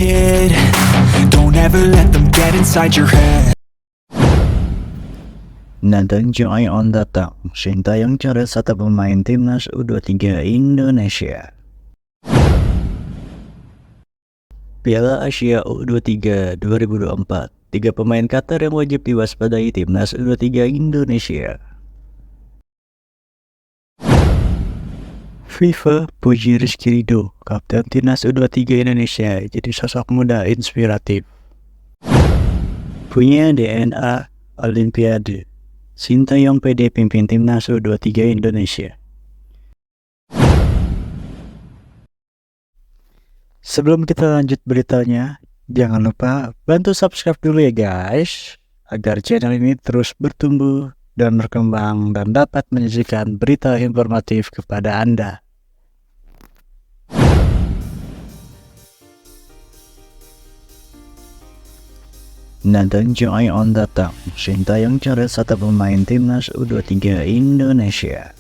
kid. Don't ever let them get inside your head. Nathan Joy on datang, Sintayong coret satu pemain timnas U23 Indonesia. Piala Asia U23 2024, 3 pemain Qatar yang wajib diwaspadai timnas U23 Indonesia. FIFA puji Rizky Ridho, kapten timnas U23 Indonesia, jadi sosok muda inspiratif. Punya DNA Olimpiade, Sintayong pede pimpin timnas U23 Indonesia. Sebelum kita lanjut beritanya, jangan lupa bantu subscribe dulu ya guys, agar channel ini terus bertumbuh dan berkembang dan dapat menyajikan berita informatif kepada Anda. Nathan Joy on datang, Sintayong coret satu pemain timnas U23 Indonesia.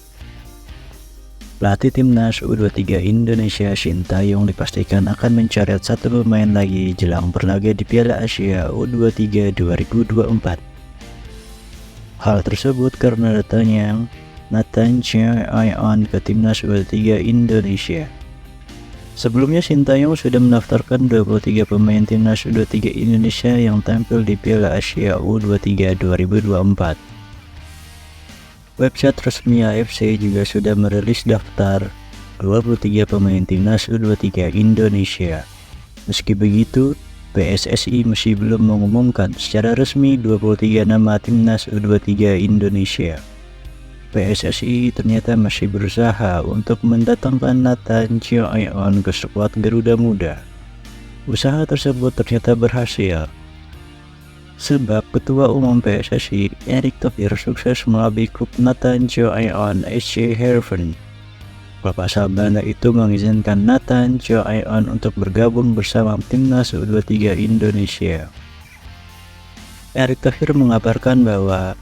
Pelatih timnas U23 Indonesia Sintayong dipastikan akan mencoret satu pemain lagi jelang berlaga di Piala Asia U23 2024. Hal tersebut karena datangnya Nathan Joy ke timnas U23 Indonesia. Sebelumnya Sintayong sudah mendaftarkan 23 pemain timnas U23 Indonesia yang tampil di Piala Asia U23 2024. Website resmi AFC juga sudah merilis daftar 23 pemain timnas U23 Indonesia. Meski begitu, PSSI masih belum mengumumkan secara resmi 23 nama timnas U23 Indonesia. PSSI ternyata masih berusaha untuk mendatangkan Nathan Joy ke skuad Garuda Muda. Usaha tersebut ternyata berhasil, sebab Ketua Umum PSSI Erick Thohir sukses melalui klub Nathan Joy SC Heerenveen. Klub asal Belanda itu mengizinkan Nathan Joy untuk bergabung bersama timnas U23 Indonesia. Erick Thohir mengabarkan bahwa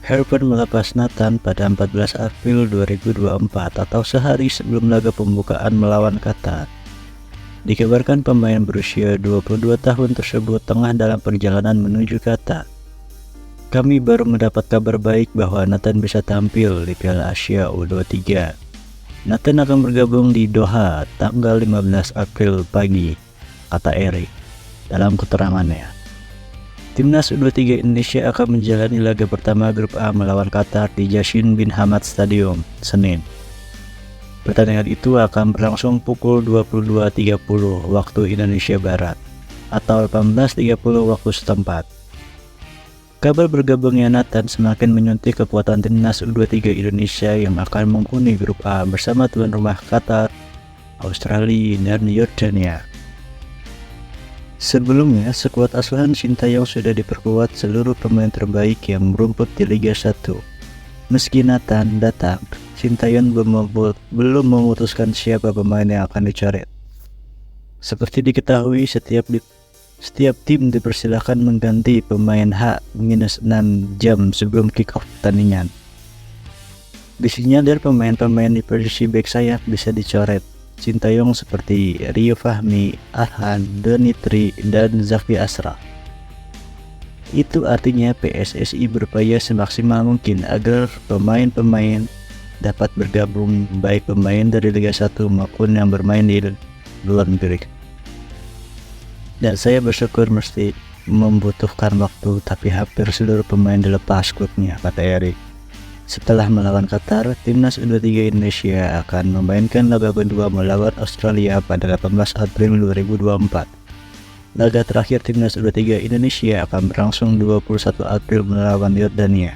Heerenveen melepas Nathan pada 14 April 2024 atau sehari sebelum laga pembukaan melawan Qatar. Dikabarkan pemain berusia 22 tahun tersebut tengah dalam perjalanan menuju Qatar. Kami baru mendapat kabar baik bahwa Nathan bisa tampil di Piala Asia U23. Nathan akan bergabung di Doha tanggal 15 April pagi, kata Erick dalam keterangannya. Timnas U23 Indonesia akan menjalani laga pertama grup A melawan Qatar di Yassin bin Hamad Stadium, Senin. Pertandingan itu akan berlangsung pukul 22.30 waktu Indonesia Barat atau 18.30 waktu setempat. Kabar bergabungnya Nathan semakin menyuntik kekuatan timnas U23 Indonesia yang akan menghuni grup A bersama tuan rumah Qatar, Australia, dan Yordania. Sebelumnya, skuad asuhan Sintayong sudah diperkuat seluruh pemain terbaik yang merumput di Liga 1. Meski Nathan datang, Sintayong belum memutuskan siapa pemain yang akan dicoret. Seperti diketahui, setiap tim dipersilakan mengganti pemain H-6 jam sebelum kick-off pertandingan. Disinyalir pemain-pemain di posisi bek sayap bisa dicoret. Sintayong seperti Rio Fahmi, Arhan, Donitri, dan Zaki Ashraf. Itu artinya PSSI berupaya semaksimal mungkin agar pemain-pemain dapat bergabung, baik pemain dari Liga 1 maupun yang bermain di luar negeri. Dan saya bersyukur mesti membutuhkan waktu, tapi hampir seluruh pemain dilepas klubnya, kata Erick. Setelah melawan Qatar, timnas U23 Indonesia akan memainkan laga kedua melawan Australia pada 18 April 2024. Laga terakhir timnas U23 Indonesia akan berlangsung 21 April melawan Yordania.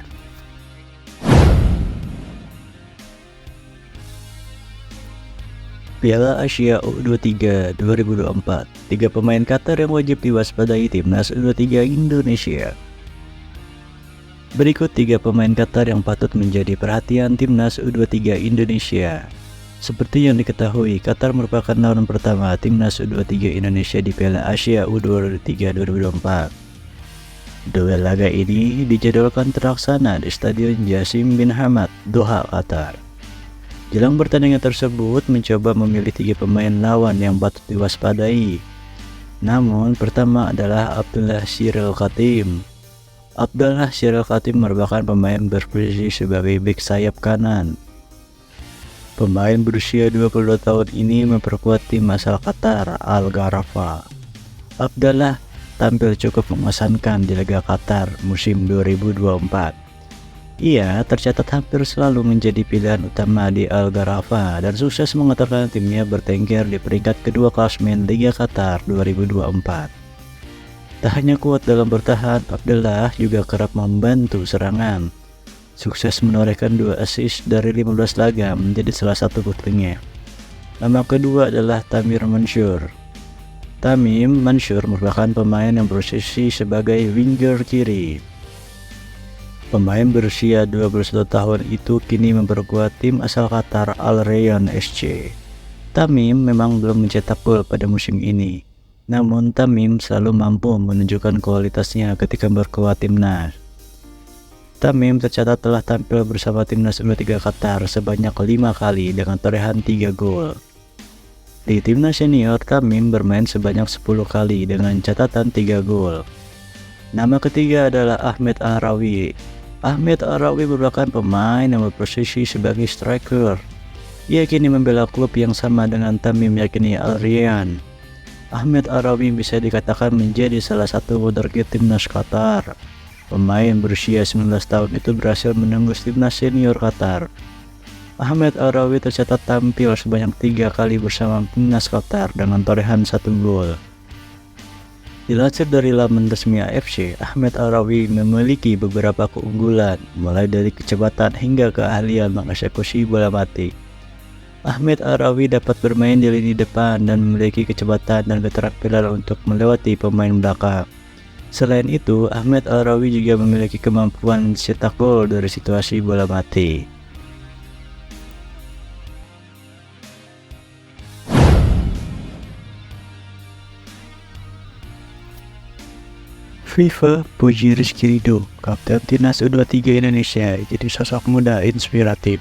Piala Asia U23 2024, 3 pemain Qatar yang wajib diwaspadai timnas U23 Indonesia. Berikut 3 pemain Qatar yang patut menjadi perhatian timnas U23 Indonesia. Seperti yang diketahui, Qatar merupakan lawan pertama timnas U23 Indonesia di Piala Asia U23 2024. Duel laga ini dijadwalkan terlaksana di Stadion Yassin bin Hamad, Doha, Qatar. Jelang pertandingan tersebut mencoba memilih 3 pemain lawan yang patut diwaspadai. Namun pertama adalah Abdullah Syiril Khatim. Abdullah Syiril Khatim merupakan pemain berposisi sebagai bek sayap kanan. Pemain berusia 22 tahun ini memperkuat tim asal Qatar Al Gharafa. Abdullah tampil cukup mengesankan di Liga Qatar musim 2024. Ia tercatat hampir selalu menjadi pilihan utama di Al Gharafa dan sukses mengantarkan timnya bertengger di peringkat kedua klasemen Liga Qatar 2024. Tak hanya kuat dalam bertahan, Abdullah juga kerap membantu serangan. Sukses menorehkan 2 assist dari 15 laga menjadi salah satu putrinya. Nama kedua adalah Tamim Mansur. Tamim Mansur merupakan pemain yang berposisi sebagai winger kiri. Pemain berusia 21 tahun itu kini memperkuat tim asal Qatar Al Rayyan SC. Tamim memang belum mencetak gol pada musim ini, namun Tamim selalu mampu menunjukkan kualitasnya ketika berkuat timnas. Tamim tercatat telah tampil bersama timnas U23 Qatar sebanyak 5 kali dengan torehan 3 gol. Di timnas senior, Tamim bermain sebanyak 10 kali dengan catatan 3 gol. Nama ketiga adalah Ahmed Arawi. Ahmed Arawi merupakan pemain yang berposisi sebagai striker. Ia kini membela klub yang sama dengan Tamim, yakni Al Rayyan. Ahmed Arawi bisa dikatakan menjadi salah satu wonderkid timnas Qatar. Pemain berusia 19 tahun itu berhasil menembus timnas senior Qatar. Ahmed Arawi tercatat tampil sebanyak 3 kali bersama timnas Qatar dengan torehan 1 gol. Dilansir dari laman resmi AFC, Ahmed Arawi memiliki beberapa keunggulan, mulai dari kecepatan hingga keahlian mengeksekusi bola mati. Ahmed Arawi dapat bermain di lini depan dan memiliki kecepatan dan keterampilan untuk melewati pemain belakang. Selain itu, Ahmed Arawi juga memiliki kemampuan cetak gol dari situasi bola mati. FIFA puji Rizky Ridho, kapten timnas U23 Indonesia, jadi sosok muda inspiratif.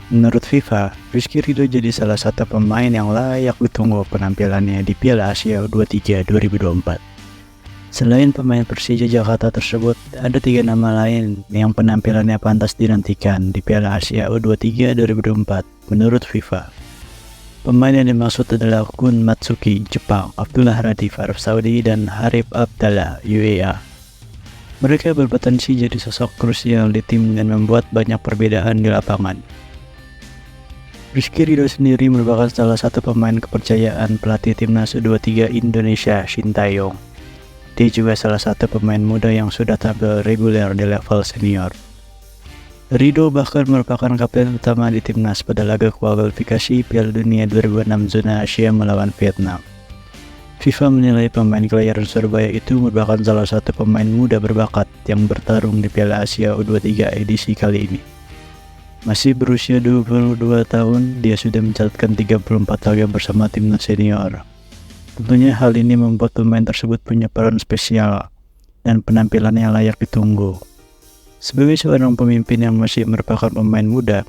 Menurut FIFA, Rizky Ridho jadi salah satu pemain yang layak ditunggu penampilannya di Piala Asia U23 2024. Selain pemain Persija Jakarta tersebut, ada 3 nama lain yang penampilannya pantas dinantikan di Piala Asia U23 2024 menurut FIFA. Pemain yang dimaksud adalah Kun Matsuki Jepang, Abdullah Radif Arab Saudi, dan Harib Abdallah UAE. Mereka berpotensi jadi sosok krusial di tim dan membuat banyak perbedaan di lapangan. Rizky Ridho sendiri merupakan salah satu pemain kepercayaan pelatih timnas U23 Indonesia Sintayong. Dia juga salah satu pemain muda yang sudah tampil reguler di level senior. Ridho bahkan merupakan kapten utama di timnas pada laga kualifikasi Piala Dunia 2006 zona Asia melawan Vietnam. FIFA menilai pemain kelahiran Surabaya itu merupakan salah satu pemain muda berbakat yang bertarung di Piala Asia U23 edisi kali ini. Masih berusia 22 tahun, dia sudah mencatatkan 34 laga bersama timnas senior. Tentunya hal ini membuat pemain tersebut punya peran spesial dan penampilannya layak ditunggu. Sebagai seorang pemimpin yang masih merupakan pemain muda,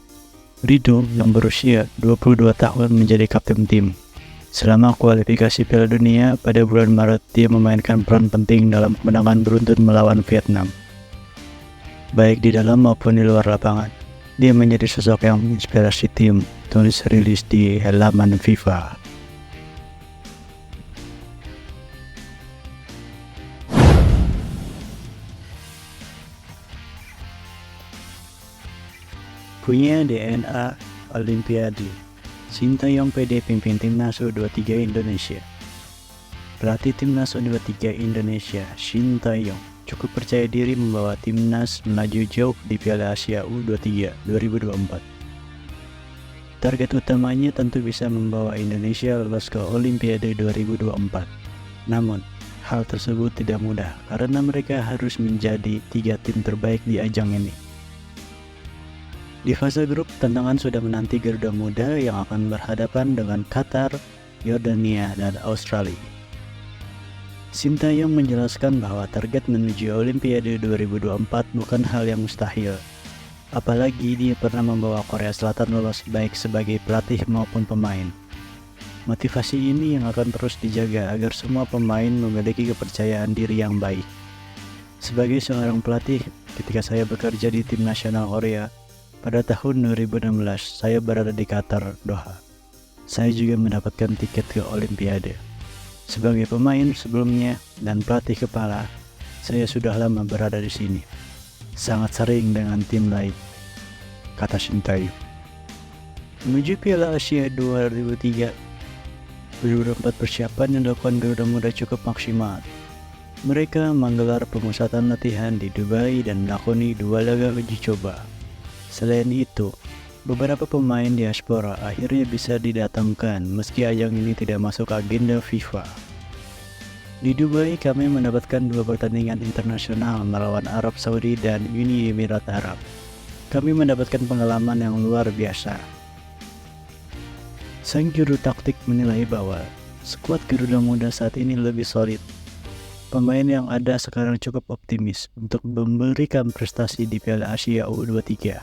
Ridho yang berusia 22 tahun menjadi kapten tim. Selama kualifikasi Piala Dunia pada bulan Maret, dia memainkan peran penting dalam kemenangan beruntun melawan Vietnam. Baik di dalam maupun di luar lapangan, dia menjadi sosok yang menginspirasi tim, tulis rilis di halaman FIFA. Punya DNA Olimpiade, Sintayong PD pimpin timnas U23 Indonesia. Pelatih timnas U23 Indonesia, Sintayong, cukup percaya diri membawa timnas melaju jauh di Piala Asia U23 2024. Target utamanya tentu bisa membawa Indonesia lolos ke Olimpiade 2024. Namun, hal tersebut tidak mudah karena mereka harus menjadi 3 tim terbaik di ajang ini. Di fase grup, tantangan sudah menanti Garuda Muda yang akan berhadapan dengan Qatar, Yordania, dan Australia. Sintayong menjelaskan bahwa target menuju Olimpiade 2024 bukan hal yang mustahil. Apalagi dia pernah membawa Korea Selatan lolos baik sebagai pelatih maupun pemain. Motivasi ini yang akan terus dijaga agar semua pemain memiliki kepercayaan diri yang baik. Sebagai seorang pelatih, ketika saya bekerja di tim nasional Korea, pada tahun 2016 saya berada di Qatar, Doha. Saya juga mendapatkan tiket ke Olimpiade. Sebagai pemain sebelumnya dan pelatih kepala, saya sudah lama berada di sini. Sangat sering dengan tim lain, kata Shintayu. Menuju Piala Asia 2003, beberapa persiapan yang dilakukan Garuda Muda cukup maksimal. Mereka menggelar pemusatan latihan di Dubai dan melakoni 2 laga uji coba. Selain itu, beberapa pemain diaspora akhirnya bisa didatangkan meski ajang ini tidak masuk agenda FIFA. Di Dubai kami mendapatkan 2 pertandingan internasional melawan Arab Saudi dan Uni Emirat Arab. Kami mendapatkan pengalaman yang luar biasa. Sang juru taktik menilai bahwa skuad Garuda Muda saat ini lebih solid. Pemain yang ada sekarang cukup optimis untuk memberikan prestasi di Piala Asia U23.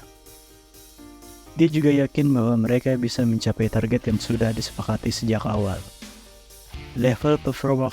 Dia juga yakin bahwa mereka bisa mencapai target yang sudah disepakati sejak awal. Level performa